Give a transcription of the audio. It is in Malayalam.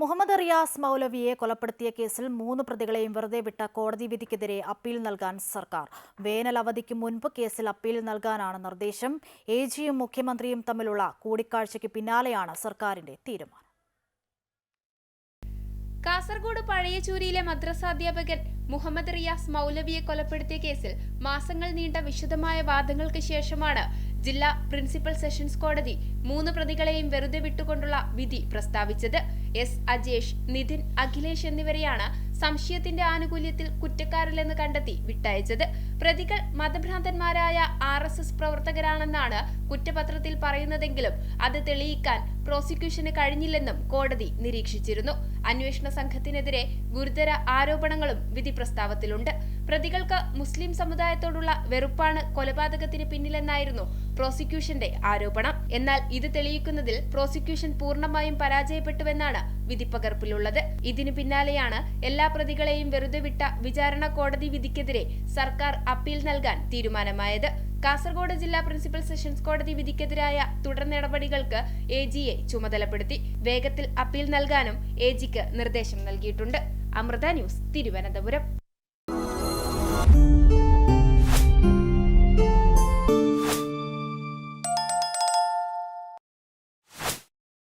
മുഹമ്മദ് റിയാസ് മൗലവിയെ കൊലപ്പെടുത്തിയ കേസിൽ 3 പ്രതികളെയും വെറുതെ വിട്ട കോടതി വിധിക്കെതിരെ അപ്പീൽ നൽകാൻ സർക്കാർ. വേനൽ അവധിക്ക് മുൻപ് കേസിൽ അപ്പീൽ നൽകാനാണ് നിർദ്ദേശം. എജിയും മുഖ്യമന്ത്രിയും തമ്മിലുള്ള കൂടിക്കാഴ്ചയ്ക്ക് പിന്നാലെയാണ് സർക്കാരിന്റെ തീരുമാനം. കാസർഗോഡ് പഴയച്ചൂരിയിലെ മദ്രസാധ്യാപകൻ മുഹമ്മദ് റിയാസ് മൗലവിയെ കൊലപ്പെടുത്തിയ കേസിൽ മാസങ്ങൾ നീണ്ട വിശദമായ വാദങ്ങൾക്ക് ശേഷമാണ് ജില്ലാ പ്രിൻസിപ്പൽ സെഷൻസ് കോടതി 3 പ്രതികളെയും വെറുതെ വിട്ടുകൊണ്ടുള്ള വിധി പ്രസ്താവിച്ചത്. എസ് അജേഷ്, നിതിൻ, അഖിലേഷ് എന്നിവരെയാണ് സംശയത്തിന്റെ ആനുകൂല്യത്തിൽ കുറ്റക്കാരില്ലെന്ന് കണ്ടെത്തി വിട്ടയച്ചത്. പ്രതികൾ മതഭ്രാന്തന്മാരായ RSS പ്രവർത്തകരാണെന്നാണ് കുറ്റപത്രത്തിൽ പറയുന്നതെങ്കിലും അത് തെളിയിക്കാൻ പ്രോസിക്യൂഷന് കഴിഞ്ഞില്ലെന്നും കോടതി നിരീക്ഷിച്ചിരുന്നു. അന്വേഷണ സംഘത്തിനെതിരെ ഗുരുതര ആരോപണങ്ങളും വിധി പ്രസ്താവത്തിലുണ്ട്. പ്രതികൾക്ക് മുസ്ലിം സമുദായത്തോടുള്ള വെറുപ്പാണ് കൊലപാതകത്തിന് പിന്നിലെന്നായിരുന്നു പ്രോസിക്യൂഷന്റെ ആരോപണം. എന്നാൽ ഇത് തെളിയിക്കുന്നതിൽ പ്രോസിക്യൂഷൻ പൂർണ്ണമായും പരാജയപ്പെട്ടുവെന്നാണ് വിധിപ്പകർപ്പിലുള്ളത്. ഇതിനു പിന്നാലെയാണ് എല്ലാ പ്രതികളെയും വെറുതെ വിട്ട വിചാരണ കോടതി വിധിക്കെതിരെ സർക്കാർ അപ്പീൽ നൽകാൻ തീരുമാനമായത്. കാസർഗോഡ് ജില്ലാ പ്രിൻസിപ്പൽ സെഷൻസ് കോടതി വിധിക്കെതിരായ തുടർ നടപടികൾക്ക് എജിയെ ചുമതലപ്പെടുത്തി. വേഗത്തിൽ അപ്പീൽ നൽകാനും എജിക്ക് നിർദ്ദേശം നൽകിയിട്ടുണ്ട്. അമൃത ന്യൂസ്, തിരുവനന്തപുരം.